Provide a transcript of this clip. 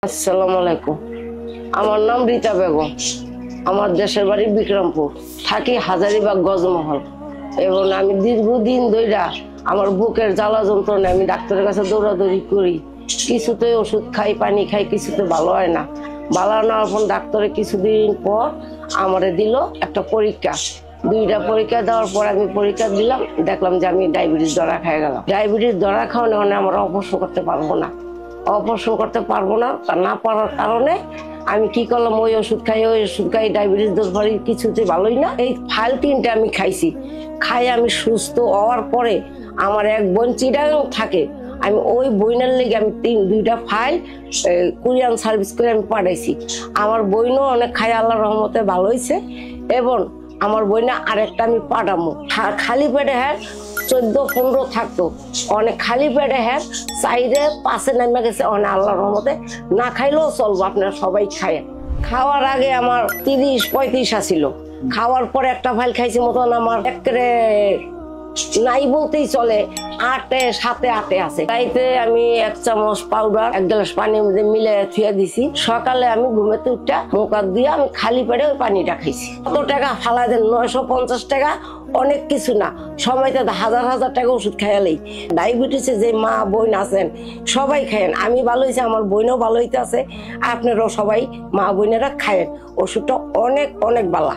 আসসালামু আলাইকুম। আমার নাম রীতা বেগম। আমার দেশের বাড়ি বিক্রমপুর, থাকি হাজারীবাগ গজমহল। এবং আমি দীর্ঘদিন ধরে আমার বুকের জ্বালা যন্ত্রণা, আমি ডাক্তারের কাছে দৌড়াদৌড়ি করি, কিছুতে ওষুধ খাই, পানি খাই, কিছুতে ভালো হয় না। ভালো না হওয়ার পর ডাক্তারে কিছুদিন পর আমারে দিল একটা পরীক্ষা। দুইটা পরীক্ষা দেওয়ার পর আমি পরীক্ষা দিলাম, দেখলাম যে আমি ডায়াবেটিস ধরা খেয়ে গেলাম। ডায়াবেটিস ধরা খাওয়ানো মানে আমরা অপারেশন করতে পারবো না। অপারেশন করতে পারবো না, তা না পারার কারণে আমি কি করলাম, ওই ওষুধ খাই ডায়াবেটিস ধরবারি কিছুতে ভালোই না। এই ফাইল 3টা আমি খাইছি। খাই আমি সুস্থ হওয়ার পরে আমার এক বোন চিটাগাং থাকে, আমি ওই বইনের লেগে আমি 2টা ফাইল কুরিয়ান সার্ভিস করে আমি পাঠাইছি। আমার বইনও অনেক খাই, আল্লাহর রহমতে ভালো হয়েছে। এবং আমার বইনা আরেকটা আমি পাঠাবো। খালি পেটে 14-15 থাকতো, অনেক খালি পেটে সাইডে 5-এ নেমে গেছে অনেক, আল্লাহর রহমতে। না খাইলেও চলবো, আপনারা সবাই খায়। খাওয়ার আগে আমার 30-35 আসিল, খাওয়ার পরে একটা ফাইল খাইছি মতন আমার একেবারে নাই বলতেই চলে, 7-8 আছে। তাইতে আমি 1 চামচ পাউডার 1 গ্লাস পানির মধ্যে মিলে থুয়ে দিছি। সকালে আমি ঘুমেতে উঠা মুখ হাত দিয়ে আমি খালি পেটে ওই পানিটা খাইছি। কত টাকা ফালাই দেন, 950 টাকা অনেক কিছু না, সময়তে হাজার টাকা ওষুধ খাইলেই। ডায়াবেটিসে যে মা বোন আছেন সবাই খায়েন। আমি ভালো হয়েছে, আমার বোনও ভালো হইতে আছে। আপনারাও সবাই মা বোনেরা খায়েন, ওষুধটা অনেক ভালো।